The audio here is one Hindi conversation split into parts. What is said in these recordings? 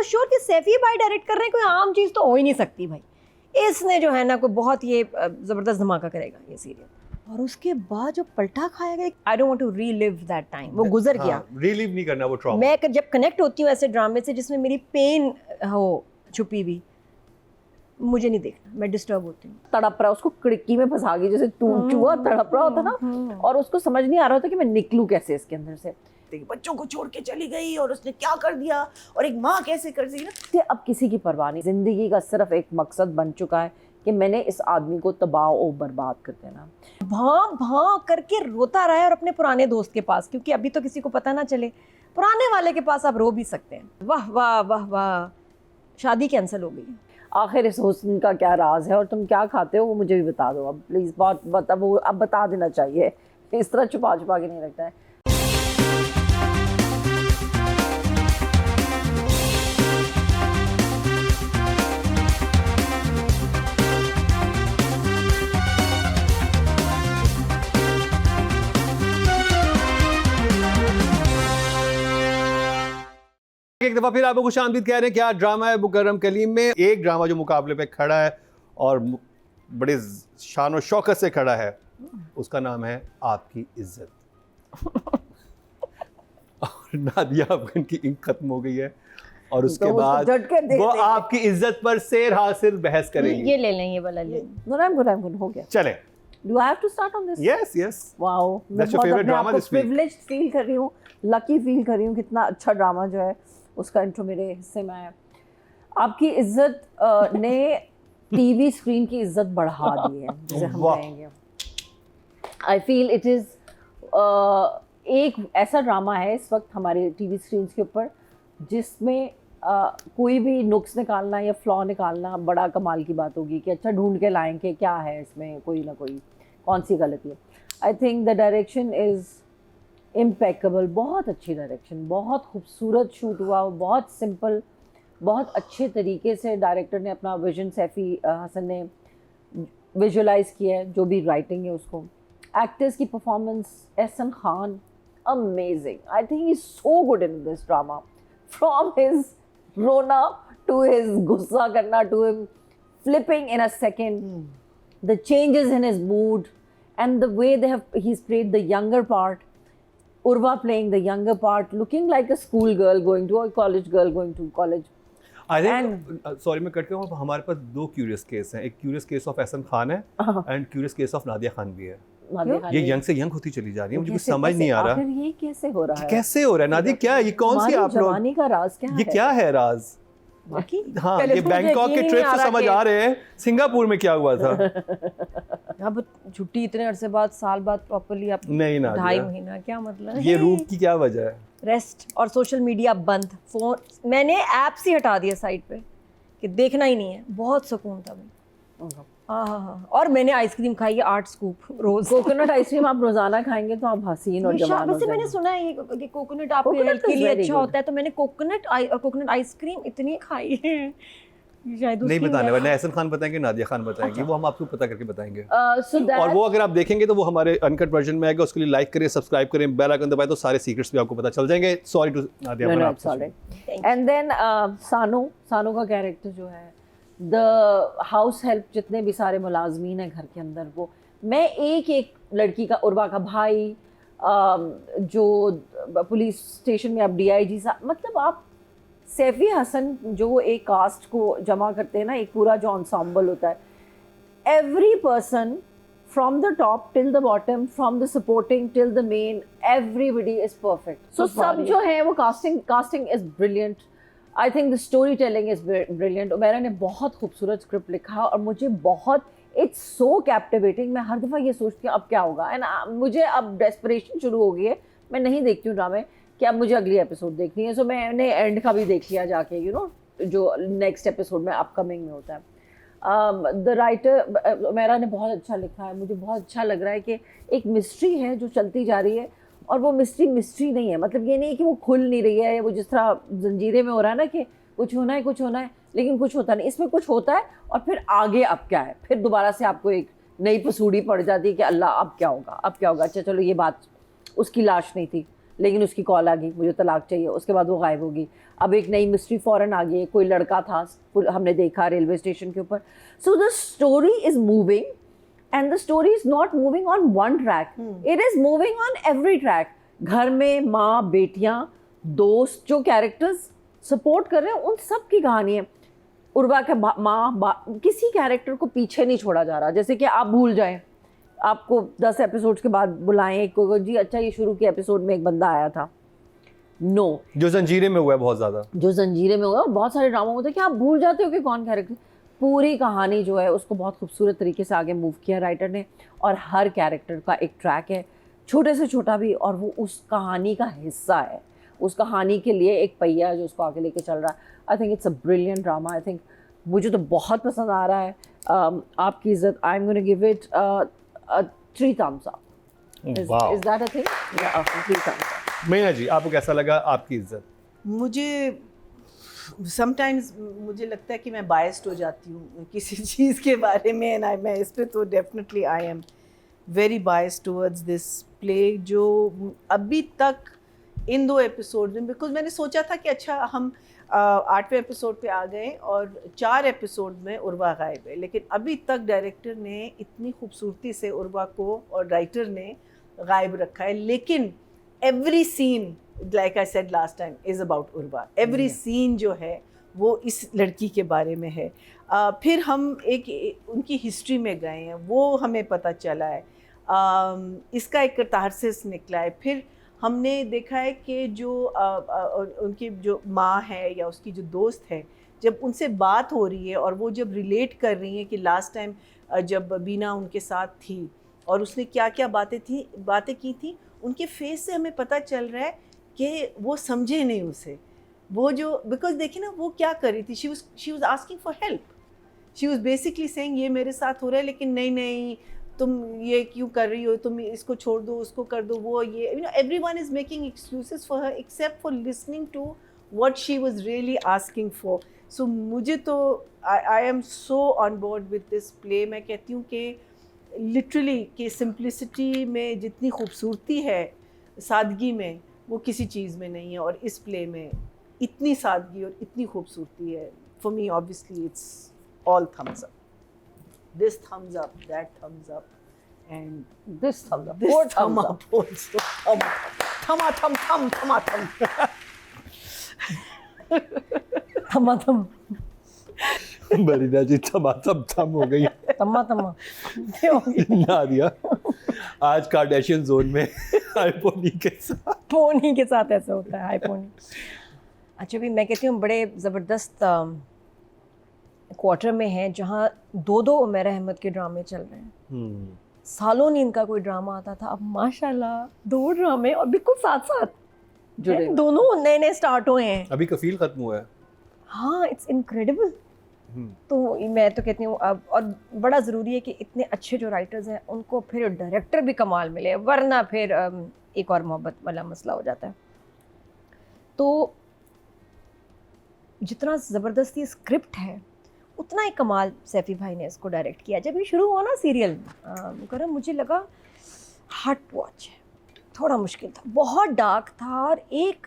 वाज श्योर कि सैफी भाई डायरेक्ट कर रहे हैं, कोई आम चीज़ तो हो ही नहीं सकती भाई। इसने जो है ना कोई बहुत ये ज़बरदस्त धमाका करेगा ये सीरियल। और उसके बाद जो पलटा खाया गया, I don't want to relive that time, वो गुजर गया। रीलिव नहीं करना वो ट्रॉमा। मैं जब कनेक्ट होती हूँ ऐसे ड्रामे से जिसमें मेरी पेन हो छुपी हुई, मुझे नहीं देखना, मैं डिस्टर्ब होती हूँ। तड़प रहा, उसको खिड़की में फंसा गई जैसे चूहा तड़प रहा होता ना, और उसको समझ नहीं आ रहा होता कि मैं निकलूं कैसे इसके अंदर से। बच्चों को छोड़ के चली गई और उसने क्या कर दिया, और एक माँ कैसे कर दी ना। अब किसी की परवाह नहीं, जिंदगी का सिर्फ एक मकसद बन चुका है कि मैंने इस आदमी को तबाह और बर्बाद कर देना। भां भां करके रोता रहा है, और अपने पुराने दोस्त के पास, क्योंकि अभी तो किसी को पता ना चले, पुराने वाले के पास आप रो भी सकते हैं। वाह वाह वाह वाह, शादी कैंसिल हो गई। आखिर इस हुस्न का क्या राज है और तुम क्या खाते हो वो मुझे भी बता दो अब प्लीज़। बहुत अब बता देना चाहिए, इस तरह छुपा छुपा के नहीं रखता है। एक दफा फिर आपको खुशामदीद कह रहे हैं। क्या ड्रामा है मुकर्रम कलीम में? एक ड्रामा जो मुकाबले पे खड़ा है और बड़े शान और शौकत से खड़ा है, उसका नाम है आपकी इज्जत। और नादिया अफगन की इंक खत्म हो गई है और उसके बाद वो आपकी इज्जत पर शेर हासिल बहस करेंगी। ये ले लें, ये वाला ले लें। हो गया। चलें। Do I have to start on this? Yes, yes. Wow. That's your favorite drama this week. Privileged feel कर रही हूँ, lucky feel कर रही हूँ, कितना अच्छा ड्रामा जो है उसका इंट्रो मेरे हिस्से में आया। आपकी इज्जत ने टीवी स्क्रीन की इज्जत बढ़ा दी है, जिसे हम कहेंगे। आई फील इट इज़ एक ऐसा ड्रामा है इस वक्त हमारे टीवी स्क्रीन के ऊपर जिसमें कोई भी नुक्स निकालना या फ्लॉ निकालना बड़ा कमाल की बात होगी कि अच्छा ढूंढ के लाएं कि क्या है इसमें कोई ना कोई कौन सी गलती है। आई think the direction is impeccable, बहुत अच्छी डायरेक्शन, बहुत खूबसूरत शूट हुआ, बहुत सिंपल, बहुत अच्छे तरीके से डायरेक्टर ने अपना विजन सैफी हसन ने विजुलाइज किया है, जो भी राइटिंग है उसको। एक्टर्स की performance, Ehsan Khan amazing, I think he is so good in this drama, from his रोना टू हिज गुस्सा करना to him flipping in a second, the changes in his mood and the way he's played the younger part. Urva playing the younger part, looking like a school girl going to, or college girl going to college. I think, sorry मैं कट करूँ, हमारे पास दो क्यूरियस केस हैं। एक curious case of Ehsan Khan है and curious case of Nadia Khan भी है। ये यंग से यंग होती चली जा रही है, मुझे कुछ समझ नहीं आ रहा। आखिर ये कैसे हो रहा है? कैसे हो रहा है नादिया? क्या ये कौन सी आप लोग, जवानी का राज क्या है? ये क्या है राज? हाँ, ये बैंकॉक के ट्रिप से समझ आ रहे हैं, सिंगापुर में क्या हुआ था? अब छुट्टी इतने अरसे बाद, साल बाद प्रॉपर्ली आप नहीं ना 2.5 महीना, क्या मतलब है? ये रूप की क्या वजह है? रेस्ट और सोशल मीडिया बंद, फोन मैंने ऐप से हटा दिया साइड पे कि देखना ही नहीं है। बहुत सुकून था भाई। हाँ, और मैंने आइसक्रीम खाई है 8 स्कूप रोज। कोकोनट आइसक्रीम आप रोजाना खाएंगे तो आप हसीन और जवान हो वैसे मैंने सुना है कि कोकोनट आपके हेल्थ के लिए अच्छा होता है, तो मैंने कोकोनट आइसक्रीम इतनी खाई है। शायद नहीं बताने वाले, एहसन खान बताएंगे, नादिया खान बताएंगे, वो हम आपको पता करके बताएंगे। So और वो अगर आप देखेंगे तो वो हमारे अनकट वर्जन में आएगा, उसके लिए लाइक करें, सब्सक्राइब करें, बेल आइकन दबाएं तो सारे सीक्रेट्स भी आपको पता चल जाएंगे। Sorry to Nadia. And then Sanu का कैरेक्टर जो है, द हाउस हेल्प, जितने भी सारे मुलाजमीन हैं घर के अंदर, वो मैं एक लड़की का, उर्वा का भाई, जो पुलिस स्टेशन में अब DIG सा, मतलब आप सैफी हसन जो एक कास्ट को जमा करते हैं ना, एक पूरा जो ensemble होता है, every person from the top till the bottom, from the supporting till the main, everybody is perfect. So सब जो है वो casting is brilliant. I think the story telling is brilliant. Umaira ने बहुत खूबसूरत स्क्रिप्ट लिखा और मुझे बहुत, इट्स सो कैप्टिवेटिंग। मैं हर दफ़ा ये सोचती हूँ अब क्या होगा, एंड मुझे अब डेस्परेशन शुरू हो गई है। मैं नहीं देखती हूँ ड्रामे कि अब मुझे अगली एपिसोड देखनी है। सो मैंने एंड का भी देख लिया जाके, यू नो, जो नेक्स्ट एपिसोड में अपकमिंग में होता है। द राइटर उमैरा ने बहुत अच्छा लिखा है। मुझे बहुत अच्छा लग रहा है कि एक मिस्ट्री है जो चलती जा रही है, और वो मिस्ट्री नहीं है, मतलब ये नहीं कि वो खुल नहीं रही है, वो जिस तरह जंजीरे में हो रहा है ना कि कुछ होना है लेकिन कुछ होता नहीं। इसमें कुछ होता है और फिर आगे अब क्या है, फिर दोबारा से आपको एक नई पसूड़ी पड़ जाती है कि अल्लाह अब क्या होगा। अच्छा चलो, ये बात उसकी लाश नहीं थी, लेकिन उसकी कॉल आ गई मुझे तलाक चाहिए, उसके बाद वो गायब होगी। अब एक नई मिस्ट्री फ़ौरन आ गई है, कोई लड़का था हमने देखा रेलवे स्टेशन के ऊपर। So the story is moving and the story is not moving on one track, it is moving on every track. घर में माँ बेटियाँ दोस्त जो कैरेक्टर्स सपोर्ट कर रहे हैं उन सब की कहानी है। उर्वा के किसी कैरेक्टर को पीछे नहीं छोड़ा जा रहा। जैसे कि आप भूल जाएं, आपको 10 एपिसोड्स के बाद बुलाएं को जी अच्छा ये शुरू के एपिसोड में एक बंदा आया था, नो जो जंजीरें में हुआ है बहुत ज़्यादा, जो जंजीरें में हुआ और बहुत सारे ड्रामा होते हैं कि आप भूल जाते हो कि कौन कैरेक्टर। पूरी कहानी जो है उसको बहुत खूबसूरत तरीके से आगे मूव किया राइटर ने, और हर कैरेक्टर का एक ट्रैक है, छोटे से छोटा भी, और वो उस कहानी का हिस्सा है, उस कहानी के लिए एक पहिया है जो उसको आगे लेके चल रहा है। I think it's a brilliant drama. I think मुझे तो बहुत पसंद आ रहा है। आपकी इज्जत, I am gonna give it 3 thumbs up. Wow. Is that a thing? Yeah, 3 thumbs up. Meena ji आपको कैसा लगा आपकी इज्जत? मुझे समटाइम्स मुझे लगता है कि मैं बायस्ड हो जाती हूँ किसी चीज़ के बारे में, एंड मैं इस पे तो definitely I am very biased towards this play, जो अभी तक इन 2 एपिसोड में, बिकॉज मैंने सोचा था कि अच्छा हम 8वें एपिसोड पे आ गए और 4 एपिसोड में उर्वा गायब है, लेकिन अभी तक डायरेक्टर ने इतनी खूबसूरती से उर्वा को और राइटर ने गायब रखा है। लेकिन every scene, like I said last time, is about Urwa. Every scene जो है वो इस लड़की के बारे में है। फिर हम उनकी हिस्ट्री में गए हैं, वो हमें पता चला है, इसका एक कैथारसिस निकला है। फिर हमने देखा है कि जो उनकी जो माँ है या उसकी जो दोस्त है, जब उनसे बात हो रही है और वो जब रिलेट कर रही हैं कि लास्ट टाइम जब बीना उनके साथ थी और उसने क्या क्या बातें की थी, उनके फेस से हमें पता चल रहा है कि वो समझे नहीं उसे। वो जो, बिकॉज देखिए ना वो क्या कर रही थी, she was asking for help, she was basically saying ये मेरे साथ हो रहा है, लेकिन नहीं तुम ये क्यों कर रही हो, तुम इसको छोड़ दो, उसको कर दो, वो ये, you know, everyone is making excuses for her except for listening to what she was really asking for. So मुझे तो I am so on board with this play. मैं कहती हूँ कि लिटरली कि सिंप्लिसिटी में जितनी खूबसूरती है सादगी में, वो किसी चीज़ में नहीं है, और इस प्ले में इतनी सादगी और इतनी खूबसूरती है। For me obviously it's all thumbs up, this thumbs up, that thumbs up, and this thumbs up, this 4 thumb thumbs up also. Thumb. थमा मरीना जी थम हो गई। नादिया आज कार्डेशियन जोन में आईपोनी के साथ, पोनी के साथ ऐसा होता है, हाई पोनी। अच्छा भी मैं कहती हूँ बड़े ज़बरदस्त क्वार्टर में हैं जहाँ 2 उमैर अहमद के ड्रामे चल रहे हैं। सालों नहीं इनका कोई ड्रामा आता था, अब माशाल्लाह 2 ड्रामे और बिल्कुल साथ साथ जुड़े, दोनों नए नए स्टार्ट हुए हैं। अभी कफील खत्म हुआ है। हाँ, इट्स इनक्रेडिबल। तो मैं तो कहती हूँ अब, और बड़ा ज़रूरी है कि इतने अच्छे जो राइटर्स हैं उनको फिर डायरेक्टर भी कमाल मिले, वरना फिर एक और मोहब्बत वाला मसला हो जाता है। तो जितना ज़बरदस्ती स्क्रिप्ट है उतना ही कमाल सैफ़ी भाई ने इसको डायरेक्ट किया। जब ये शुरू हुआ ना सीरियल मुकर्रम, मुझे लगा हार्ड वॉच है, थोड़ा मुश्किल था, बहुत डार्क था और एक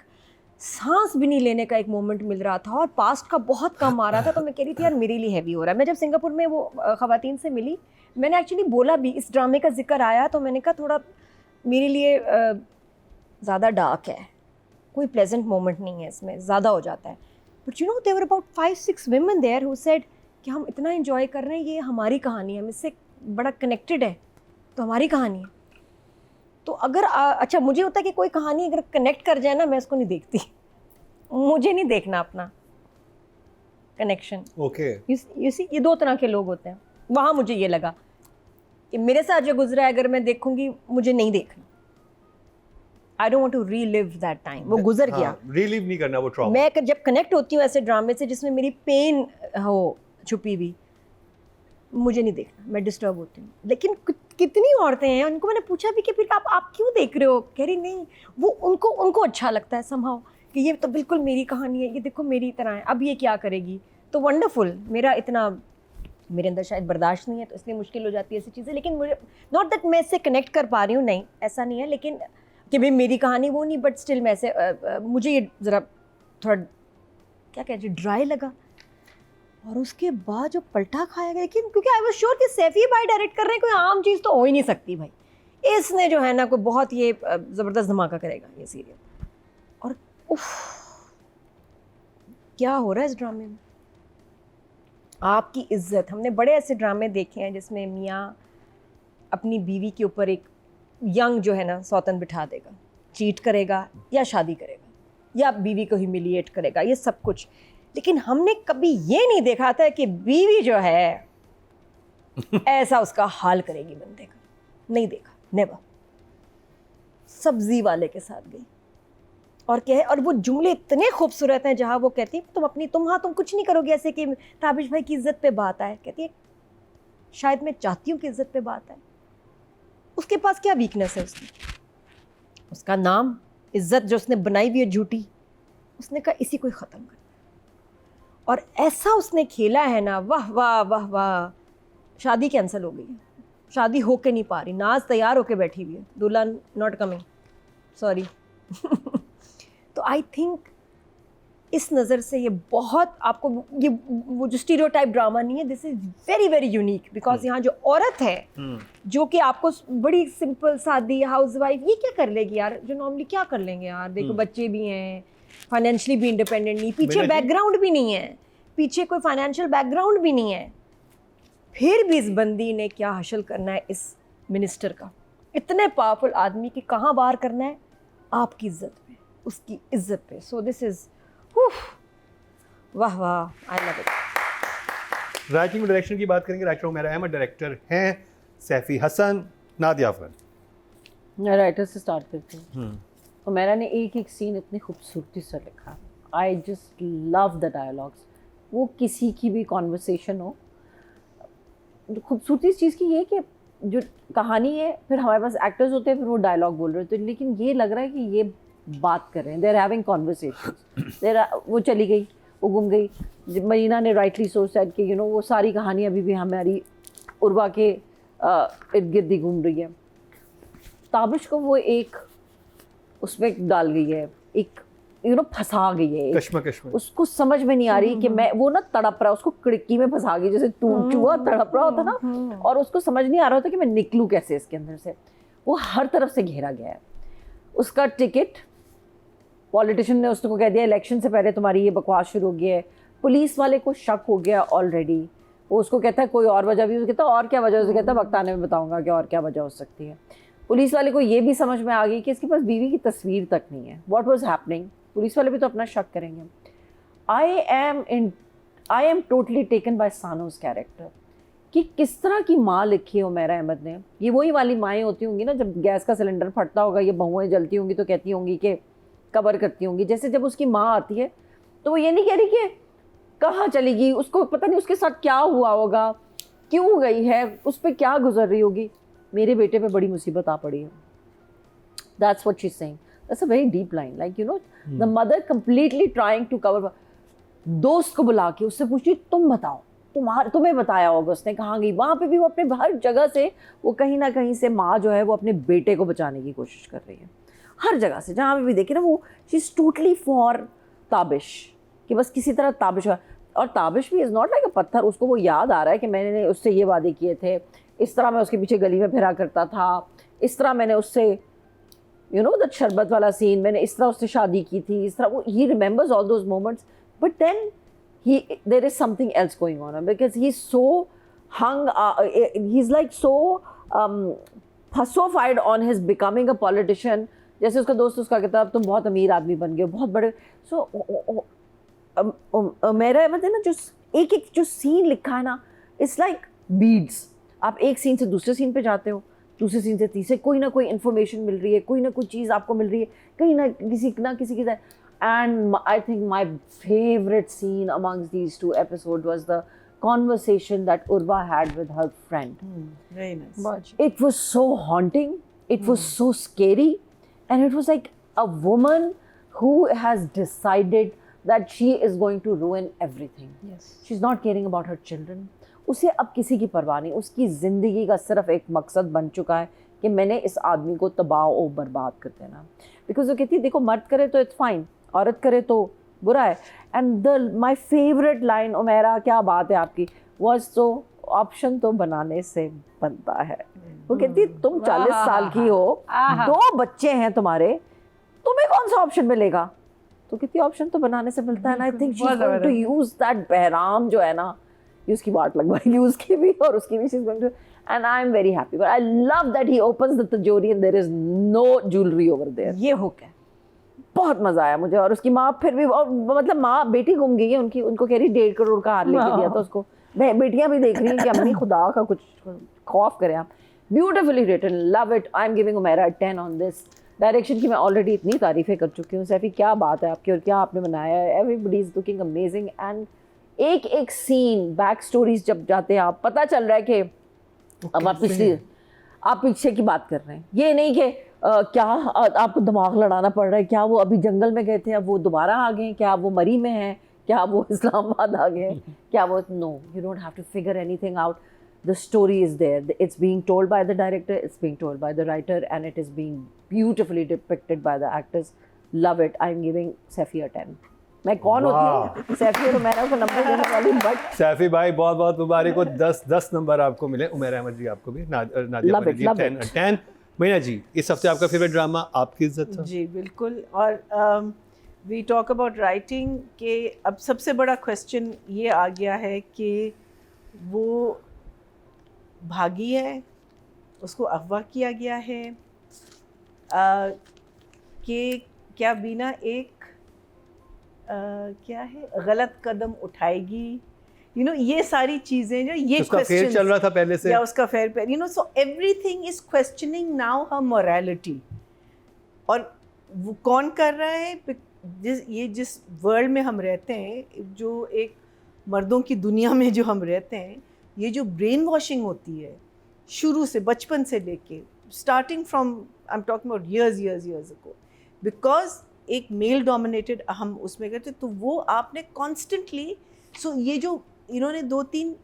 सांस भी नहीं लेने का एक मोमेंट मिल रहा था और पास्ट का बहुत कम आ रहा था। तो मैं कह रही थी यार मेरे लिए हैवी हो रहा है। मैं जब सिंगापुर में वो ख़वातीन से मिली, मैंने एक्चुअली बोला भी, इस ड्रामे का जिक्र आया तो मैंने कहा थोड़ा मेरे लिए ज़्यादा डार्क है, कोई प्लेजेंट मोमेंट नहीं है इसमें, ज़्यादा हो जाता है। But you know there were about 5-6 women there who said कि हम इतना एंजॉय कर रहे हैं, ये हमारी कहानी है, हम इससे बड़ा कनेक्टेड है, तो हमारी कहानी है। तो अगर अच्छा मुझे होता है कि कोई कहानी अगर कनेक्ट कर जाए ना, मैं उसको नहीं देखती, मुझे नहीं देखना अपना कनेक्शन। ओके, यू सी ये 2 तरह के लोग होते हैं। वहाँ मुझे ये लगा कि मेरे साथ जो गुजरा है अगर मैं देखूंगी, मुझे नहीं देखना। I don't want to relive that time, वो गुजर गया, रीलिव नहीं करना वो ट्रॉमा। मैं जब कनेक्ट होती हूँ ऐसे ड्रामे से जिसमें मेरी पेन हो छुपी हुई, मुझे नहीं देखना, मैं डिस्टर्ब होती हूँ। लेकिन कितनी औरतें हैं, उनको मैंने पूछा भी कि फिर आप क्यों देख रहे हो, कह रही नहीं, वो उनको अच्छा लगता है समहाउ कि ये तो बिल्कुल मेरी कहानी है, ये देखो मेरी तरह है, अब ये क्या करेगी। तो वंडरफुल, मेरे अंदर शायद बर्दाश्त नहीं है तो इसलिए मुश्किल हो जाती है ऐसी चीज़ें। लेकिन मुझे नॉट दैट मैं इससे कनेक्ट कर पा रही हूँ, नहीं ऐसा नहीं है, लेकिन कि भाई मेरी कहानी वो नहीं, बट स्टिल मैं से मुझे ये ज़रा थोड़ा क्या कहते हैं ड्राई लगा। और उसके बाद जो पलटा खाया गया, लेकिन क्योंकि आई वाज श्योर कि सैफी भाई डायरेक्ट कर रहे हैं, कोई आम चीज़ तो हो ही नहीं सकती भाई, इसने जो है ना कोई बहुत ये ज़बरदस्त धमाका करेगा ये सीरियल। और उफ, क्या हो रहा है इस ड्रामे में। आपकी इज्जत, हमने बड़े ऐसे ड्रामे देखे हैं जिसमें मियाँ अपनी बीवी के ऊपर एक यंग जो है ना सौतन बिठा देगा, चीट करेगा या शादी करेगा या बीवी को ह्यूमिलिएट करेगा, ये सब कुछ। लेकिन हमने कभी ये नहीं देखा था कि बीवी जो है ऐसा उसका हाल करेगी बंदे का, नहीं देखा, नेवर। सब्जी वाले के साथ गई और कहे, और वो जुमले इतने खूबसूरत हैं जहाँ वो कहती है तुम कुछ नहीं करोगे, ऐसे कि ताबिश भाई की इज्जत पे बात आए। कहती है शायद मैं चाहती हूँ कि इज्जत पे बात आए। उसके पास क्या वीकनेस है उसकी? उसका नाम, इज्जत जो उसने बनाई हुई है झूठी, उसने कहा इसी को ही ख़त्म कर। और ऐसा उसने खेला है ना, वाह वाह वाह वाह। शादी कैंसिल हो गई है, शादी होके नहीं पा रही, नाज तैयार होके बैठी हुई है, दूल्हा नॉट कमिंग, सॉरी। तो आई थिंक इस नज़र से ये बहुत आपको ये वो जो स्टीरियोटाइप ड्रामा नहीं है, this is very very unique. Because यहाँ जो औरत है जो कि आपको बड़ी सिंपल सादी हाउसवाइफ, ये क्या कर लेगी यार, जो नॉर्मली क्या कर लेंगे यार, देखो बच्चे भी हैं, फाइनेंशियली भी इंडिपेंडेंट नहीं, पीछे बैकग्राउंड भी नहीं है, पीछे कोई फाइनेंशियल बैकग्राउंड भी नहीं है, फिर भी इस बंदी ने क्या हासिल करना है इस मिनिस्टर का, इतने पावरफुल आदमी की कहाँ बाहर करना है, आपकी इज्जत पे, उसकी इज्जत पे। सो दिस इज़ वाह वाह, आई लव इट। राइटिंग और डायरेक्शन की बात करेंगे, राइटर उमैरा अहमद, डायरेक्टर हैं सैफी हसन, नादिया अफगान। राइटर से स्टार्ट करते हैं। उमैरा ने एक एक सीन इतनी खूबसूरती से लिखा, I just love the dialogues. वो किसी की भी कॉन्वर्सेशन हो, खूबसूरती इस चीज़ की ये कि जो कहानी है, फिर हमारे पास एक्टर्स होते हैं, फिर वो डायलॉग बोल रहे होते हैं, लेकिन ये लग रहा है कि ये बात कर रहे हैं, दे आर हैविंग कॉन्वर्सेशन। वो चली गई, वो गुम गई। मरीना ने राइटली सोच सेड कि वो सारी कहानी अभी भी हमारी उर्वा के इर्द गिर्द ही घूम रही है। ताबिश को वो एक उसमें डाल गई है, एक फंसा गई है, कश्मकश में। उसको समझ में नहीं आ रही कि मैं, वो ना तड़प रहा है, उसको खिड़की में फंसा गई, जैसे चूहा तड़प रहा होता ना, और उसको समझ नहीं आ रहा होता कि मैं निकलूं कैसे इसके अंदर से। वो हर तरफ से घेरा गया है। उसका टिकट पॉलिटिशियन ने उसको कह दिया इलेक्शन से पहले तुम्हारी ये बकवास शुरू हो गया है। पुलिस वाले को शक हो गया ऑलरेडी, वो उसको कहता है कोई और वजह भी, उसको कहता है और क्या वजह, उसको कहता है वक्त आने में बताऊंगा कि और क्या वजह हो सकती है। पुलिस वाले को ये भी समझ में आ गई कि इसके पास बीवी की तस्वीर तक नहीं है, व्हाट वाज हैपनिंग। पुलिस वाले भी तो अपना शक करेंगे। I am totally taken by Sanoj's character, कि किस तरह की माँ लिखी है उमैरा अहमद ने। ये वही वाली माएँ होती होंगी ना, जब गैस का सिलेंडर फटता होगा, ये बहुएँ जलती होंगी तो कहती होंगी कि कवर करती होंगी। जैसे जब उसकी माँ आती है तो वो ये नहीं कह रही कि कहाँ चली गई, उसको पता नहीं उसके साथ क्या हुआ होगा, क्यों गई है, उस पर क्या गुजर रही होगी, मेरे बेटे पे बड़ी मुसीबत आ पड़ी है। That's what she is saying. That's a very deep line, like the mother completely trying to cover. दोस्त को बुला के उससे पूछी तुम बताओ, तुम्हें बताया होगा उसने कहाँ गई। वहाँ पे भी वो अपने हर जगह से, वो कहीं ना कहीं से माँ जो है वो अपने बेटे को बचाने की कोशिश कर रही है, हर जगह से जहाँ भी देखे ना। वो she is totally for Tabish, कि बस किसी तरह ताबिश। और ताबिश भी इज़ नॉट लाइक अ पत्थर, उसको वो याद आ रहा है कि मैंने उससे ये वादे किए थे, इस तरह मैं उसके पीछे गली में फिरा करता था, इस तरह मैंने उससे दैट शरबत वाला सीन, मैंने इस तरह उससे शादी की थी, इस तरह। वो he remembers all those moments, but then there is something else going on because he's so he's like so phasophied on his becoming a politician। जैसे उसका दोस्त उसका कहता है तुम बहुत अमीर आदमी बन गए, बहुत बड़े। सो मेरा मतलब ना, जो एक एक जो सीन लिखा है ना, इट्स लाइक बीड्स। आप एक सीन से दूसरे सीन पे जाते हो, दूसरे सीन से तीसरे, कोई ना कोई इन्फॉर्मेशन मिल रही है, कोई ना कोई चीज़ आपको मिल रही है, कहीं ना किसी की। And I think my favorite scene amongst these two episodes was the conversation that Urva had with her friend. Very nice. It was so haunting, it was so scary, and it was like a woman who has decided that she is going to ruin everything. Yes. She's not caring about her children. उसे अब किसी की परवाह नहीं, उसकी ज़िंदगी का सिर्फ एक मकसद बन चुका है कि मैंने इस आदमी को तबाह और बर्बाद कर देना। बिकॉज वो कहती है देखो मर्द करे तो इट्स फाइन, औरत करे तो बुरा है। And the my favourite line, Umera क्या बात है आपकी, वॉज तो ऑप्शन तो बनाने से बनता है। वो कहती है तुम 40 साल की हो, 2 बच्चे हैं तुम्हारे, तुम्हें कौन सा ऑप्शन मिलेगा? तो कितनी ऑप्शन तो बनाने से मिलता है ना। I think she is going to use that Bahram जो है ना, उसकी बात लगवाएगी उसकी भी और उसकी भी, she is going to, and I am very happy. But I love that he opens the तिजोरी and there is no jewellery over there. ये हुक है, बहुत मजा आया मुझे। और उसकी माँ फिर भी, और मतलब माँ बेटी गुम गई है उनकी, उनको कह रही 1.5 करोड़ का हार लेके दिया था उसको। बेटियां भी देख रही हैं कि अम्मी खुदा का कुछ खौफ करें आप। Beautifully written, love it. I am giving Umera 10 on this. Direction की मैं ऑलरेडी इतनी तारीफ़ें कर चुकी हूँ। सैफी क्या बात है आपकी और क्या आपने बनाया है। Everybody is looking amazing and एक एक सीन, बैक स्टोरीज जब जाते हैं आप, पता चल रहा है कि अब आप पीछे की बात कर रहे हैं। ये नहीं कि क्या आपको दिमाग लड़ाना पड़ रहा है, क्या वो अभी जंगल में गए थे अब वो दोबारा आ गए, क्या वो मरी में हैं, क्या वो इस्लामाबाद आ गए, क्या वो, no, you don't have to figure anything out. The story is there. It's being told by the director, it's being told by the writer, and it is being beautifully depicted by the actors. Love it. I'm giving Saifi a 10. मैं कौन होती हूँ सैफी और उमेरा को नंबर देने वाली, बट सैफी भाई बहुत बहुत मुबारक हो, 10 नंबर आपको मिले। उमेरा अहमद जी आपको भी, Nadia Love it, ji love 10। Meena ji, इस हफ्ते आपका फेवरेट ड्रामा आपकी इज्जत था? जी बिल्कुल। और वी टॉक अबाउट राइटिंग के अब सबसे बड़ा क्वेश्चन ये आ गया है कि वो भागी है, उसको अगवा किया गया है, कि क्या बीना एक क्या है गलत कदम उठाएगी, ये सारी चीज़ें जो ये उसका फेर चल रहा था पहले से, या उसका फेर so everything is questioning now her morality. और वो कौन कर रहा है? जिस वर्ल्ड में हम रहते हैं, जो एक मर्दों की दुनिया में जो हम रहते हैं, ये जो ब्रेन वॉशिंग होती है शुरू से, बचपन से लेके, starting from, I am talking about years ago, because एक मेल डोमिनेटेड हम उसमें करते, तो वो आपने कॉन्स्टेंटली, सो ये जो इन्होंने 2-3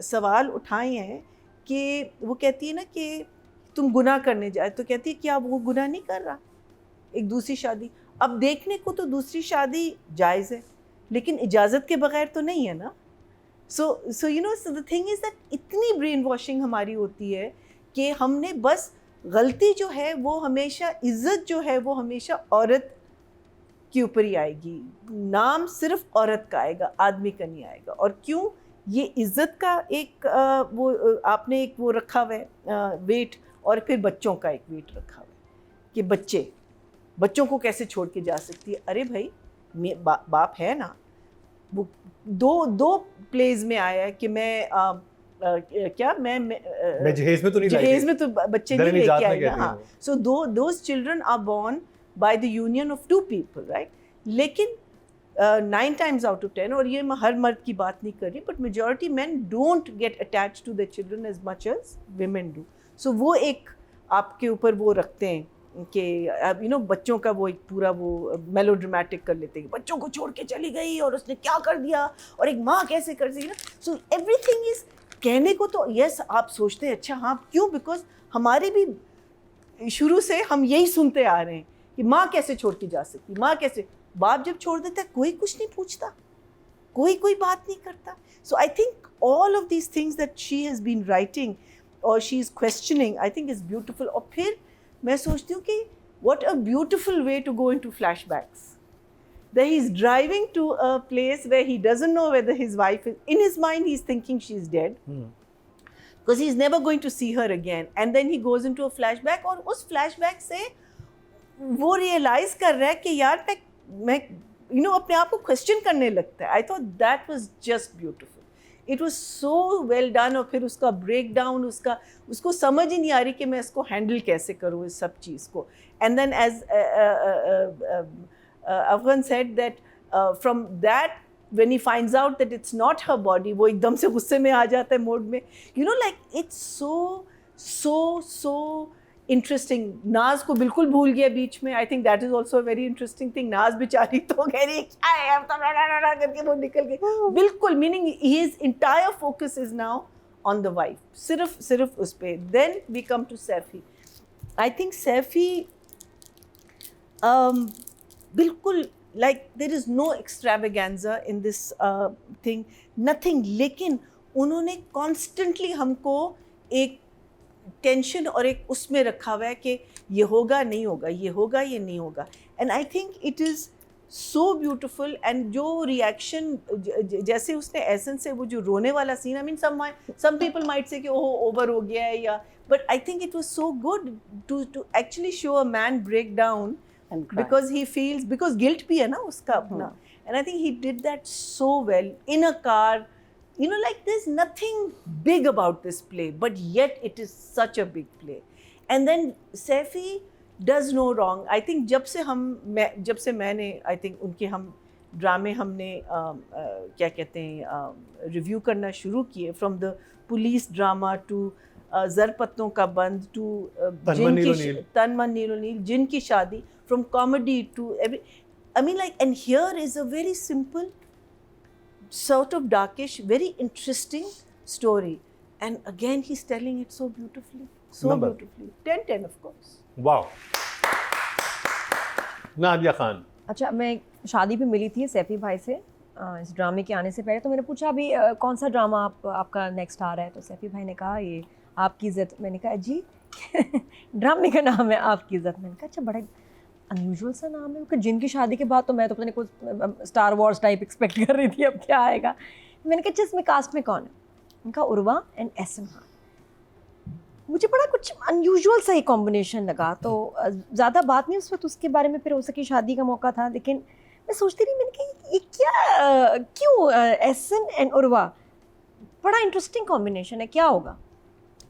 सवाल उठाए हैं कि वो कहती है ना कि तुम गुनाह करने जाए, तो कहती है क्या वो गुनाह नहीं कर रहा, एक दूसरी शादी। अब देखने को तो दूसरी शादी जायज़ है, लेकिन इजाज़त के बगैर तो नहीं है ना। So the thing is that इतनी ब्रेन वॉशिंग हमारी होती है कि हमने बस गलती जो है वो हमेशा, इज़्ज़त जो है वो हमेशा औरत के ऊपर ही आएगी, नाम सिर्फ औरत का आएगा, आदमी का नहीं आएगा। और क्यों? ये इज़्ज़त का एक वो आपने एक वो रखा हुआ है वेट, और फिर बच्चों का एक वेट रखा हुआ है कि बच्चों को कैसे छोड़ के जा सकती है। अरे भाई बाप है ना। वो दो प्लेज में आया है कि मैं जहेज में तो नहीं, जहेज में तो बच्चे नहीं लेके आएगा। हाँ, so those children are born by the union of 2 people, right. लेकिन 9 times out of 10, और ये मैं हर मर्द की बात नहीं कर रही, but majority man don't get attach to the children as much as women do. So वो एक आपके ऊपर वो रखते हैं कि बच्चों का वो एक पूरा वो मेलोड्रामेटिक कर लेते हैं, बच्चों को छोड़ के चली गई और उसने क्या कर दिया, और एक माँ कैसे कर दी ना। सो एवरीथिंग इज, कहने को तो यस आप सोचते हैं अच्छा हाँ, क्यों? बिकॉज हमारे भी शुरू से हम यही सुनते आ रहे हैं कि माँ कैसे छोड़ के जा सकती, माँ कैसे, बाप जब छोड़ देता है कोई कुछ नहीं पूछता, कोई बात नहीं करता। So I think all of these things that she has been writing और she is questioning, I think is beautiful. और फिर मैं सोचती हूँ कि what a beautiful way to go into flashbacks, that he's driving to a place where he doesn't know whether his wife is, in his mind he's thinking she's dead, because he's never going to see her again, and then he goes into a flashback, और उस flashback से वो realize कर रहा है कि यार मैं अपने आप को question करने लगता है। I thought that was just beautiful. It was so well done। और फिर उसका ब्रेक डाउन, उसको समझ ही नहीं आ रही कि मैं इसको हैंडल कैसे करूँ इस सब चीज़ को। And then as Afghan said that from that when he finds out that it's not her body, वो एकदम से गुस्से में आ जाता है मोड में, लाइक इट्स सो इंटरेस्टिंग। नाज को बिल्कुल भूल गया बीच में। I think that is also very interesting thing. नाज बेचारी तो कह रही क्या है, अब तो करके वो निकल गई बिल्कुल, meaning his entire focus is now on the wife, सिर्फ उस पर। Then we come to Saifi, I think Saifi, बिल्कुल like there is no extravaganza in this thing, nothing. लेकिन उन्होंने constantly हमको एक टेंशन और एक उसमें रखा हुआ है कि ये होगा नहीं होगा, ये होगा ये नहीं होगा. And I think it is so beautiful. And जो रिएक्शन जैसे उसने एसन से वो जो रोने वाला scene, I mean some people might say कि ओह ओवर हो गया है या, but I think it was so good to actually show a man break down because he feels, because guilt भी है ना उसका अपना. And I think he did that so well in a car. You know, like there's nothing big about this play, but yet it is such a big play. And then Saifi does no wrong. I think जब से मैंने I think उनके हम ड्रामे हमने क्या कहते हैं रिव्यू करना शुरू किए, from the police drama to ज़रपत्तों का बंद to तनमन नीलो नील, जिन की शादी, from comedy to every, I mean like, and here is a very simple, sort of darkish, very interesting story, and again he's telling it so beautifully, beautifully. 10/10 of course. Wow. Nadia Khan. अच्छा, मैं शादी पे मिली थी सैफी भाई से इस ड्रामे के आने से पहले. तो मैंने पूछा अभी कौन सा ड्रामा आपका नेक्स्ट आ रहा है. तो सैफी भाई ने कहा ये आपकी इज़्ज़त. मैंने कहा जी ड्रामे का नाम है आपकी इज़्ज़त. मैंने कहा अच्छा, बड़ा अनयूजुअल सा नाम है. क्योंकि जिनकी शादी के बाद तो मैं तो पता नहीं कुछ स्टार वॉर्स टाइप एक्सपेक्ट कर रही थी, अब क्या आएगा. मैंने कहा अच्छा इसमें कास्ट में कौन है. उनका उर्वा एंड एहसन खान. मुझे बड़ा कुछ अनयूजुअल सा ही कॉम्बिनेशन लगा. तो ज़्यादा बात नहीं उस वक्त उसके बारे में, फिर हो सकी शादी का मौका था. लेकिन मैं सोचती रही, मैंने कहा ये क्या, क्यों एहसन एंड उर्वा, बड़ा इंटरेस्टिंग कॉम्बिनेशन है, क्या होगा.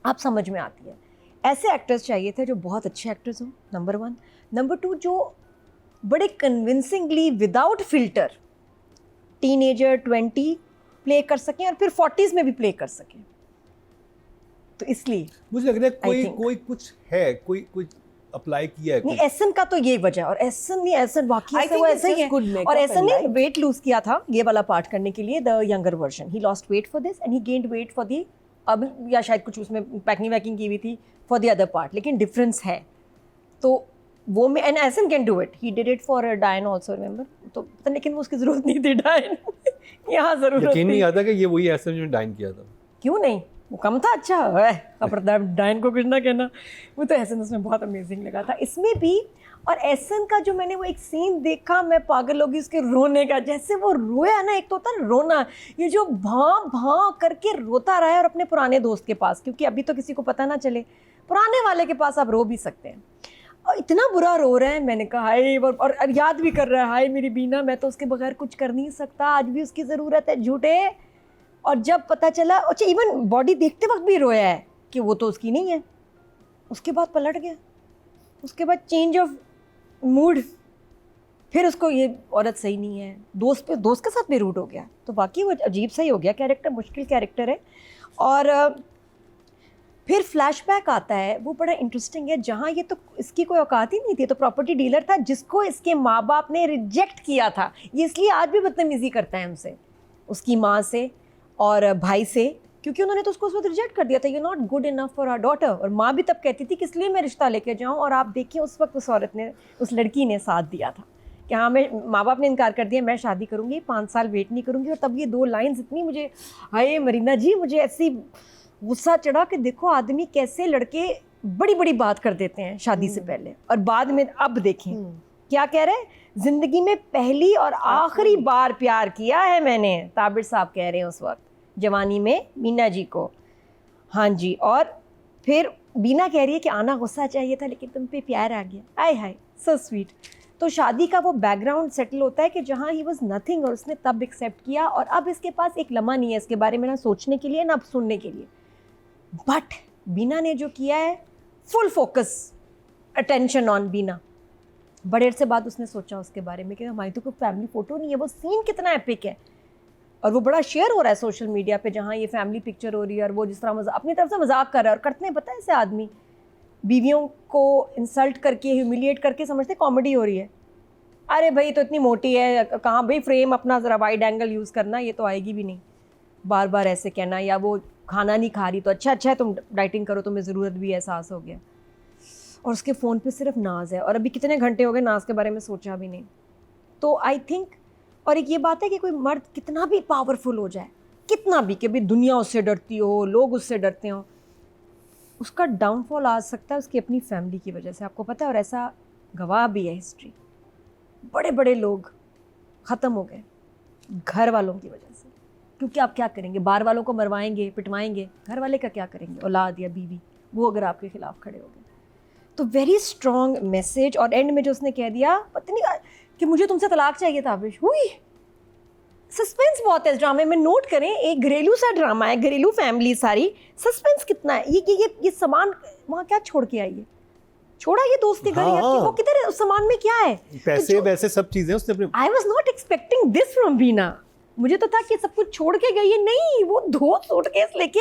आप समझ में आती है. ऐसे एक्टर्स चाहिए थे जो बहुत अच्छे एक्टर्स हों, नंबर 1. नंबर 2, जो बड़े convincingly without filter teenager 20 play कर सकें और फिर 40s में भी प्ले कर सकें. तो इसलिए मुझे लग रहा है कोई कुछ है, कोई अप्लाई किया है. नहीं, एहसन का तो ये वजह, और एहसन वाकई से वो ऐसा ही है. और एहसन ने वेट लूज किया था ये वाला पार्ट करने के लिए, the younger version. He lost weight for this and he gained wait for the, अब या शायद कुछ उसमें पैकिंग वैकिंग की हुई थी फॉर द अदर पार्ट. लेकिन डिफरेंस है. तो वो में, and Ehsan can do it, he did it for डायन ऑल्सो, रिमेंबर. तो पता, लेकिन उसकी ज़रूरत नहीं थी डायन यहाँ ज़रूरत यकीन नहीं आता कि ये वही एहसन जो डायन किया था. क्यों नहीं, वो कम था. अच्छा खबरदार डायन को कुछ ना कहना. वो तो एहसन उसमें बहुत अमेजिंग लगा था इसमें भी. और एहसन का जो मैंने वो एक सीन देखा, मैं पागल होगी उसके रोने का. जैसे वो रोया ना, एक तो होता है रोना, ये जो भां करके रोता रहा है, और अपने पुराने दोस्त के पास, क्योंकि अभी तो किसी को पता ना चले, पुराने वाले के पास आप रो भी सकते हैं. और इतना बुरा रो रहा है. मैंने कहा हाय, और याद भी कर रहा है, हाय मेरी बीना, मैं तो उसके बगैर कुछ कर नहीं सकता, आज भी उसकी ज़रूरत है, झूठे. और जब पता चला, अच्छा इवन बॉडी देखते वक्त भी रोया है कि वो तो उसकी नहीं है. उसके बाद पलट गया, उसके बाद चेंज ऑफ मूड, फिर उसको ये औरत सही नहीं है, दोस्त के साथ भी रूट हो गया. तो बाकी वो अजीब सा ही हो गया कैरेक्टर, मुश्किल कैरेक्टर है. और फिर फ्लैशबैक आता है, वो बड़ा इंटरेस्टिंग है, जहाँ ये तो इसकी कोई औकात ही नहीं थी. तो प्रॉपर्टी डीलर था जिसको इसके माँ बाप ने रिजेक्ट किया था. ये इसलिए आज भी बदतमीज़ी करता है हमसे, उसकी माँ से और भाई से, क्योंकि उन्होंने तो उसको उस वक्त रिजेक्ट कर दिया था. You not good enough for our daughter. और माँ भी तब कहती थी कि इसलिए मैं रिश्ता लेके जाऊँ. और आप देखिए उस वक्त उस औरत ने, उस लड़की ने साथ दिया था कि हाँ, मैं, माँ बाप ने इनकार कर दिया, मैं शादी करूँगी, 5 साल वेट नहीं करूँगी. और तब ये 2 लाइन्स इतनी, मुझे हाय मरीना जी, मुझे ऐसी गुस्सा चढ़ा कि देखो आदमी कैसे लड़के बड़ी बड़ी बात कर देते हैं शादी से पहले, और बाद में अब देखें क्या कह रहे हैं, ज़िंदगी में पहली और आखिरी बार प्यार किया है मैंने. ताबिर साहब कह रहे हैं उस वक्त जवानी में मीना जी को. हाँ जी. और फिर बीना कह रही है कि आना गुस्सा चाहिए था, लेकिन तुम पे प्यार आ गया. आय हाय, सो स्वीट. तो शादी का वो बैकग्राउंड सेटल होता है कि जहाँ ही वॉज नथिंग, और उसने तब एक्सेप्ट किया. और अब इसके पास एक लम्हा नहीं है इसके बारे में, ना सोचने के लिए ना सुनने के लिए. बट बीना ने जो किया है, फुल फोकस, अटेंशन ऑन बीना. बड़े अरसे बाद उसने सोचा उसके बारे में कि हमारी तो कोई फैमिली फ़ोटो नहीं है. वो सीन कितना एपिक है, और वो बड़ा शेयर हो रहा है सोशल मीडिया पे, जहाँ ये फैमिली पिक्चर हो रही है, और वो जिस तरह अपनी तरफ से मजाक कर रहा है. और करते हैं पता है ऐसे आदमी, बीवियों को इंसल्ट करके, ह्यूमिलिएट करके समझते कॉमेडी हो रही है. अरे भाई तो इतनी मोटी है, कहाँ भाई फ्रेम अपना ज़रा वाइड एंगल यूज़ करना, ये तो आएगी भी नहीं. बार बार ऐसे कहना, या वो खाना नहीं खा रही तो अच्छा है तुम डाइटिंग करो, तुम्हें ज़रूरत भी एहसास हो गया. और उसके फ़ोन पे सिर्फ नाज है, और अभी कितने घंटे हो गए नाज के बारे में सोचा भी नहीं। तो आई थिंक, और एक ये बात है कि कोई मर्द कितना भी पावरफुल हो जाए, कितना भी, कि भी दुनिया उससे डरती हो, लोग उससे डरते हो, उसका डाउनफॉल आ सकता है उसकी अपनी फैमिली की वजह से, आपको पता है। और ऐसा गवाह भी है हिस्ट्री, बड़े बड़े लोग ख़त्म हो गए घर वालों की वजह से। क्योंकि आप क्या करेंगे, बाहर वालों को मरवाएंगे, पिटवाएंगे, घर वाले का क्या करेंगे, औलाद या बीवी, वो अगर आपके खिलाफ खड़े हो गए। तो वेरी स्ट्रॉन्ग मैसेज। और एंड में जो उसने कह दिया, पता नहीं कि मुझे तुमसे तलाक चाहिए था, आबिश, हुई। सस्पेंस बहुत है इस ड्रामे में, नोट करें, एक घरेलू सा ड्रामा है, घरेलू फैमिली सारी, सस्पेंस कितना है। ये सामान वहाँ क्या छोड़ के आई है, छोड़ा ये दोस्ती घर, हाँ। वो किधर है, उस सामान में क्या है, पैसे वैसे सब चीजें उसने अपने। I was not expecting this from Bina. मुझे तो था कि सब कुछ छोड़ के गई है, नहीं, वो 2 सूटकेस लेके,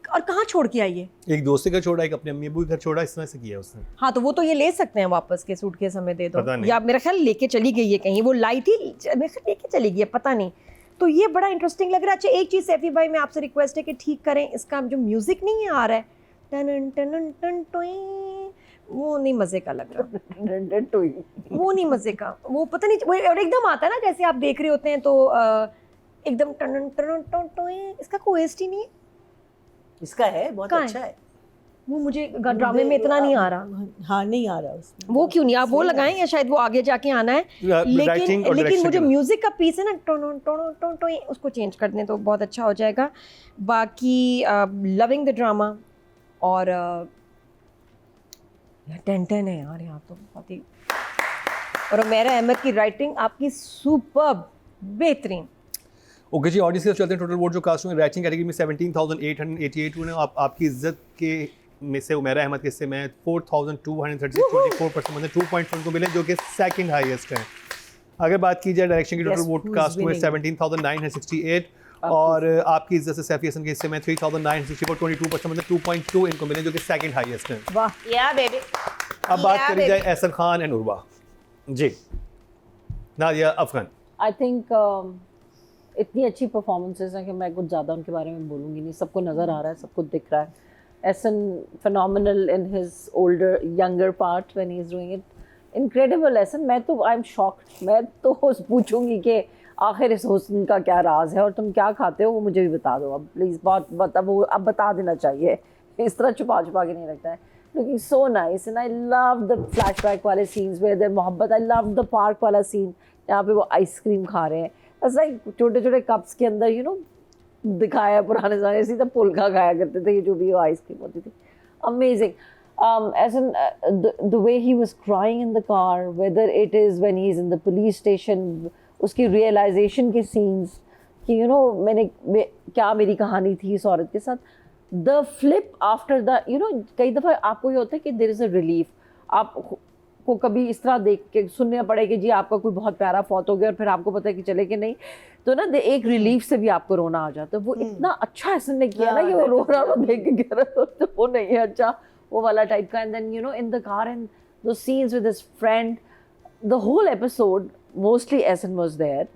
और कहाँ छोड़ के आई है। एक दोस्त के घर छोड़ा, एक अपने अम्मी अबू के घर छोड़ा, इस तरह से किया उसने। हाँ, तो वो तो ये ले सकते हैं वापस के सूटकेस हमें दे दो, पता नहीं। या मेरा ख्याल लेके चली गई है कहीं, वो लाई थी, मेरे ख्याल लेके चली गई है, पता नहीं। तो ये बड़ा इंटरेस्टिंग लग रहा है। अच्छा, एक चीज़ सैफी भाई मैं आपसे रिक्वेस्ट है कि ठीक करें, इसका जो म्यूजिक नहीं है आ रहा है, टन टन टन टोई, वो नहीं मज़े का लग रहा, वो नहीं मज़े का, वो पता नहीं, वो और एकदम आता है ना, जैसे आप देख रहे होते हैं तो एकदम टन टन टन टोई, इसका कोई OST नहीं है, इसका है, बहुत कहाँ है? अच्छा है। वो मुझे ड्रामे में इतना नहीं आ रहा। हाँ, नहीं आ रहा उसमें। वो क्यों नहीं, आप वो लगाएं, या शायद वो आगे जाके आना है। लेकिन राइटिंग और लेकिन डायरेक्शन मुझे के म्यूजिक का पीस है ना, टोनो टोनो टोनो टोई, उसको चेंज कर दें तो बहुत अच्छा हो जाएगा। बाकी लविंग द ड्रामा, और टेंटन है यार यहाँ तो बहुत ही, और उमैरा अहमद की राइटिंग आपकी सुपर्ब, बेहतरीन। ओके जी, ऑडियंस के साथ चलते हैं। टोटल वोट जो कास्ट हुए राइटिंग कैटेगरी में 17,888 हुए। आपकी इज्जत के में से उमैरा अहमद के हिस्से में 4,236, 24% मतलब 2 पॉइंट्स उनको मिले, जो कि सेकंड हाईएस्ट हैं। अगर बात की जाए डायरेक्शन की, total Yes, vote who's cast हुए winning? 17,968, और आपकी इज्जत से सैफी हसन के हिस्से में 3,964, 22% मतलब 2.2 इनको मिले, जो कि सेकंड हाईएस्ट हैं। वाह। या बेबी। अब बात करी जाए Ehsan Khan and Urwa ji, Nadia Afghan. I think इतनी अच्छी परफॉर्मेंसेस हैं कि मैं कुछ ज़्यादा उनके बारे में बोलूँगी नहीं, सबको नज़र आ रहा है, सब कुछ दिख रहा है। Ehsan phenomenal in his younger part when he is doing it, incredible Ehsan. मैं तो आई एम शॉक्ड, मैं तो पूछूंगी कि आखिर इस हुस्न का क्या राज है, और तुम क्या खाते हो वो मुझे भी बता दो अब प्लीज़, बहुत अब बता देना चाहिए, इस तरह छुपा के नहीं रखता है। Looking so nice, and I love the flashback वाले सीन्स वेयर देयर मोहब्बत। आई लव द पार्क वाला सीन जहाँ पे वो आइसक्रीम खा रहे हैं, लाइक छोटे छोटे कप्स के अंदर दिखाया पुराने ज़माने, सीधा पुलका खाया करते थे, ये जो भी वो आइसक्रीम होती थी। Amazing. as in the way he was crying in the car, whether it is when he's in the police station, उसकी realization के scenes कि मैंने क्या मेरी कहानी थी इस औरत के साथ, the flip after the कई दफ़ा आपको ये होता है कि there is a relief, आप को कभी इस तरह देख के सुनना पड़े कि जी आपका कोई बहुत प्यारा फौत हो गया, और फिर आपको पता है कि चले कि नहीं, तो ना एक रिलीफ से भी आपको रोना आ जाता है। वो इतना अच्छा ऐसा ने किया ना कि वो रो रहा और देख के कह रहा तो वो नहीं है अच्छा, वो वाला टाइप का। And then in the car and the scenes with his friend, the whole episode mostly Ehsan was there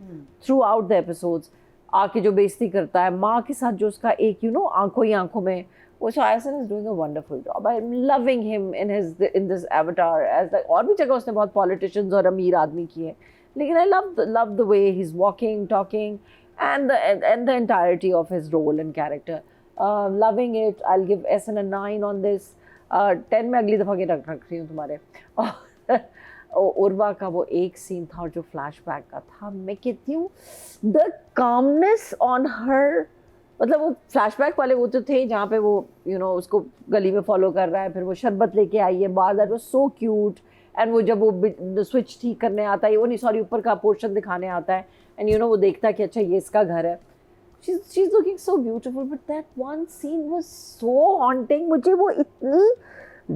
throughout the episodes, आके जो बेइज्जती करता है माँ के साथ, जो उसका एक आंखों ही आंखों में वो, Ahsan is doing a wonderful job. I'm loving him in this avatar, as और भी जगह उसने बहुत politicians और अमीर आदमी किए, लेकिन I love the way he's walking, talking, and the entirety of his role and character. Loving it. I'll give Ahsan a 9 on this. 10 में अगली दफ़ा के रख रही हूँ तुम्हारे। उर्वा का वो एक सीन था जो फ्लैशबैक का था, मैं कहती हूँ the calmness on her, मतलब वो फ्लैशबैक वाले वो तो थे जहाँ पे वो उसको गली में फॉलो कर रहा है, फिर वो शरबत लेके आई है बाहर, that was so cute. And वो जब वो स्विच ठीक करने आता है, वो नहीं सॉरी ऊपर का पोर्शन दिखाने आता है, एंड वो देखता है कि अच्छा ये इसका घर है, she is looking so beautiful, but that one scene was so haunting. मुझे वो इतनी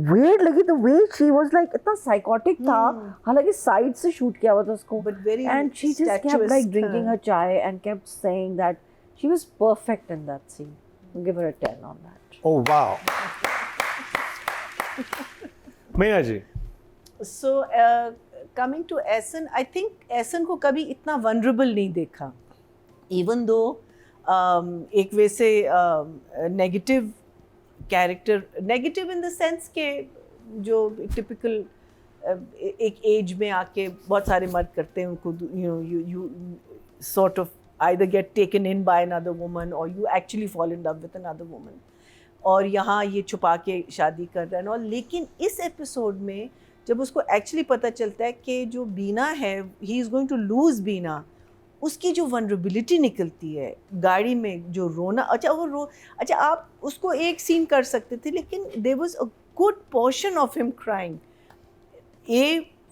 weird लगी, the way she was like, इतना साइकोटिक था, हालांकि साइड से शूट किया हुआ था उसको, and she just kept like drinking her chai and kept saying that she was perfect in that scene. I'll give her a 10 on that. Oh wow. Meena ji. So coming to Ahsan, I think Ahsan को कभी इतना vulnerable नहीं देखा, even though एक वैसे negative character, negative in the sense के जो टिपिकल एक एज में आके बहुत सारे मर्द करते हैं उनको, you sort of either get taken in by another woman or you actually fall in love with another woman. और यहाँ ये छुपा के शादी कर रहा है और लेकिन इस एपिसोड में जब उसको एक्चुअली पता चलता है कि जो बीना है, he is going to lose Bina, उसकी जो वनरेबिलिटी निकलती है गाड़ी में, जो रोना, अच्छा आप उसको एक सीन कर सकते थे लेकिन there was a good portion of him crying.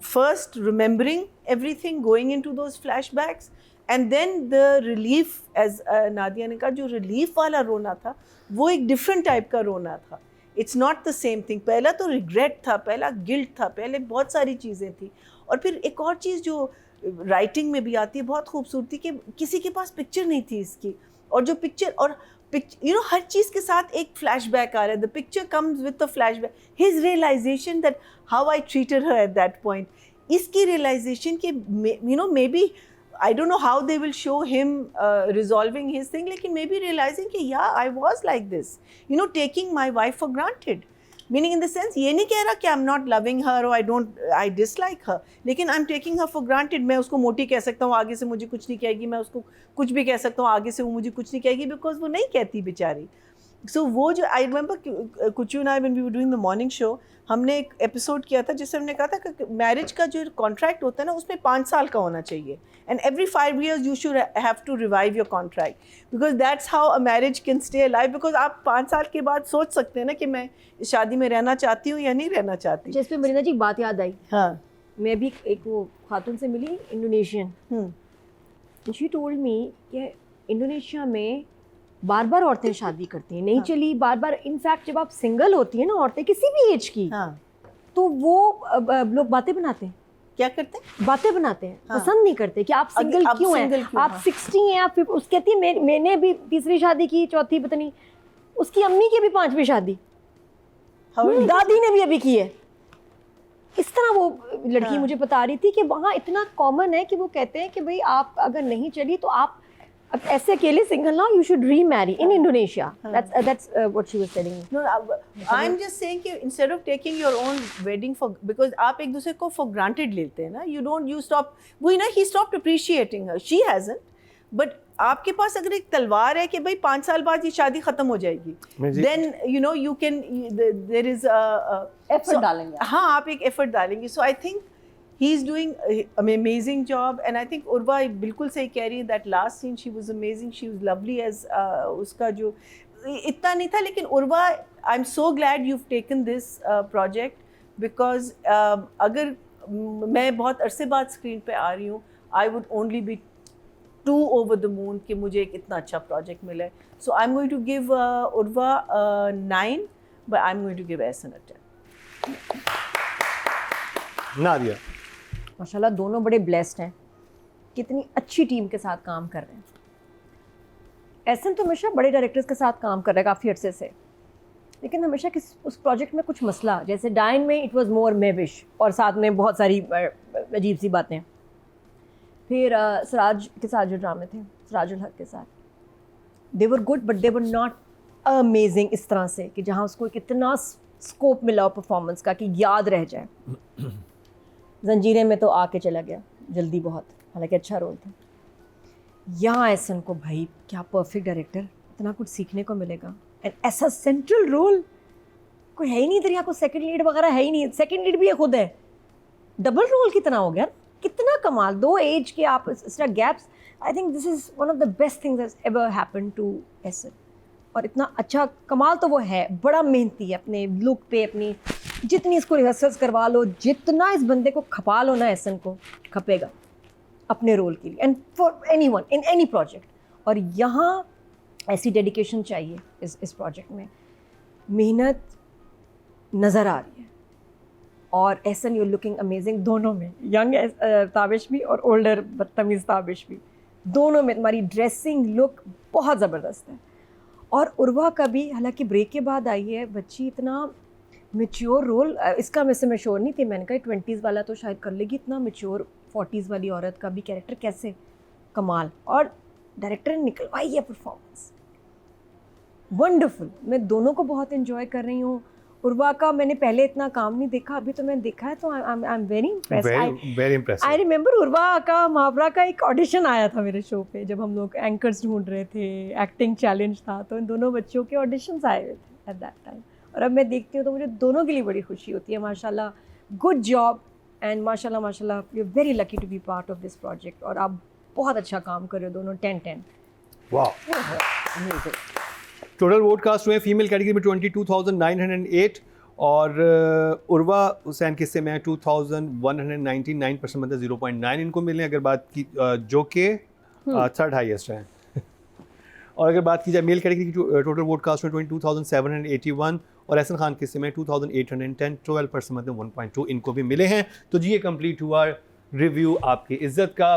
First remembering everything, going into those flashbacks, and then the relief, as Nadia ने कहा, जो relief वाला रोना था वो एक different type का रोना था. It's not the same thing. पहला तो regret था, पहला guilt था, पहले बहुत सारी चीज़ें थी. और फिर एक और चीज़ जो राइटिंग में भी आती है बहुत खूबसूरती, कि किसी के पास पिक्चर नहीं थी इसकी, और जो पिक्चर और हर चीज़ के साथ एक फ्लैशबैक आ रहा है. The picture comes with the flashback. His realization that how I treated her at that point, इसकी रियलाइजेशन के maybe I don't know how they will show him resolving his thing, लेकिन maybe realizing कि yeah, I was like this, taking my wife for granted. Meaning in the sense, ये नहीं कह रहा कि I'm not loving her or I dislike her, लेकिन I'm taking her for granted. मैं उसको मोटी कह सकता हूँ, आगे से मुझे कुछ नहीं कहेगी, मैं उसको कुछ भी कह सकता हूँ, आगे से वो मुझे कुछ नहीं कहेगी, because वो नहीं कहती बेचारी. So वो जो I remember कुचू and I, when we were doing the morning show, हमने एक एपिसोड किया था जिससे हमने कहा था कि मैरिज का जो कॉन्ट्रैक्ट होता है ना, उसमें 5 साल का होना चाहिए, and every 5 years you should have to revive your contract, because that's how a marriage can stay alive. because आप 5 साल के बाद सोच सकते हैं ना कि मैं इस शादी में रहना चाहती हूँ या नहीं रहना चाहती. जिस पे मरीना जी बात याद आई, हाँ, मैं भी एक वो खातून से मिली, इंडोनेशियन. शी टोल्ड मी कि इंडोनेशिया में बार बार औरतें शादी करती हैं, नहीं चली बार बार. इनफैक्ट जब आप सिंगल होती हैं ना औरतें किसी भी एज की, तो वो लोग बातें बनाते हैं. क्या करते हैं? बातें बनाते हैं. पसंद नहीं करते कि आप सिंगल क्यों हैं, आप 60 हैं, आप उसके कहती है मैंने भी तीसरी शादी की, चौथी पता नहीं, उसकी अम्मी की भी 5वीं शादी, दादी ने भी अभी की है. इस तरह वो लड़की मुझे बता रही थी कि वहाँ इतना कॉमन है कि वो कहते हैं कि भाई आप अगर नहीं चली तो आप अब ऐसे अकेले सिंगल ना, you should remarry in Indonesia. That's what she was telling me. No, I'm just saying कि instead of taking your own wedding because आप एक दूसरे को for granted लेते हैं ना, you stop, वही ना, he stopped appreciating her, she hasn't, but आपके पास अगर एक तलवार है कि भाई 5 साल बाद ये शादी खत्म हो जाएगी, then you can, there is a effort डालेंगे. हाँ, आप एक effort डालेंगे. So I think he's doing an amazing job, and I think Urva बिल्कुल सही कह रही है. That last scene, she was amazing, she was lovely as उसका जो इतना नहीं था, लेकिन Urva, I'm so glad you've taken this project, because अगर मैं बहुत अरसे बाद स्क्रीन पे आ रही हूँ, I would only be too over the moon कि मुझे एक इतना अच्छा प्रोजेक्ट मिला है. So I'm going to give Urva 9, but I'm going to give Ehsan a 10. Nadia, माशाल्लाह दोनों बड़े ब्लेस्ड हैं, कितनी अच्छी टीम के साथ काम कर रहे हैं. एहसन तो हमेशा बड़े डायरेक्टर्स के साथ काम कर रहा है काफ़ी अरसे से, लेकिन हमेशा उस प्रोजेक्ट में कुछ मसला, जैसे डाइन में इट वाज मोर मेविश और साथ में बहुत सारी अजीब सी बातें. फिर सराज के साथ जो ड्रामे थे, सराजुल हक के साथ, they were good but they were not amazing इस तरह से कि जहाँ उसको कितना स्कोप मिला परफॉर्मेंस का कि याद रह जाए. जंजीरें में तो आके चला गया जल्दी बहुत, हालांकि अच्छा रोल था. यहाँ एहसन को भाई क्या परफेक्ट डायरेक्टर, इतना कुछ सीखने को मिलेगा. एंड ऐसा सेंट्रल रोल कोई है ही नहीं इधर, यहाँ को सेकंड लीड वगैरह है ही नहीं. सेकंड लीड भी ये खुद है, डबल रोल कितना हो गया, कितना कमाल. 2 एज के आप इस तरह gaps. I think this is one of the best things that's ever happened to Ehsan. और इतना अच्छा कमाल तो वो है, बड़ा मेहनती है अपने लुक पे, अपनी जितनी इसको रिहर्सल्स करवा लो, जितना इस बंदे को खपा लो ना, एहसन को खपेगा अपने रोल के लिए and for anyone in any project. और यहाँ ऐसी डेडिकेशन चाहिए इस प्रोजेक्ट में. मेहनत नज़र आ रही है. और एहसन यू लुकिंग अमेजिंग दोनों में, यंग ताबिश भी और ओल्डर बदतमीज़ ताबिश भी, दोनों में तुम्हारी ड्रेसिंग लुक बहुत ज़बरदस्त है. और उर्वा का भी, हालांकि ब्रेक के बाद आई है बच्ची, इतना मैच्योर रोल. इसका वैसे मैं श्योर नहीं थी, मैंने कहा 20s वाला तो शायद कर लेगी, इतना मैच्योर 40s वाली औरत का भी कैरेक्टर कैसे, कमाल. और डायरेक्टर ने निकलवाई है परफॉर्मेंस, वंडरफुल. मैं दोनों को बहुत इन्जॉय कर रही हूँ. उर्वा का मैंने पहले इतना काम नहीं देखा, अभी तो मैंने देखा है, तो I am very impressed. Very impressive. I remember Urwa का महावरा का एक ऑडिशन आया था मेरे शो पे, जब हम लोग एंकर्स ढूंढ रहे थे, एक्टिंग चैलेंज था, तो इन दोनों बच्चों के ऑडिशंस आए हुए थे एट दैट टाइम। और अब मैं देखती हूँ तो मुझे दोनों के लिए बड़ी खुशी होती है। माशाल्लाह, गुड जॉब, एंड माशाल्लाह माशाल्लाह you are very lucky to be part of this project. और आप बहुत अच्छा काम कर रहे हो दोनों, 10-10। वाह। टोटल वोट कास्ट हुए फीमेल कैटेगरी में 22,908 और उर्वा हुसैन के हिस्से में 2,199%, मतलब 0.9 इनको मिले। अगर बात की जो कि थर्ड हाईएस्ट हैं। और अगर बात की जाए मेल कैटेगरी की टोटल वोट कास्ट में 22,781 और एहसन खान के हिस्से में 2,810, 12%, मतलब 1.2 इनको भी मिले हैं। तो जी ये कंप्लीट हुआ रिव्यू आपकी इज्जत का।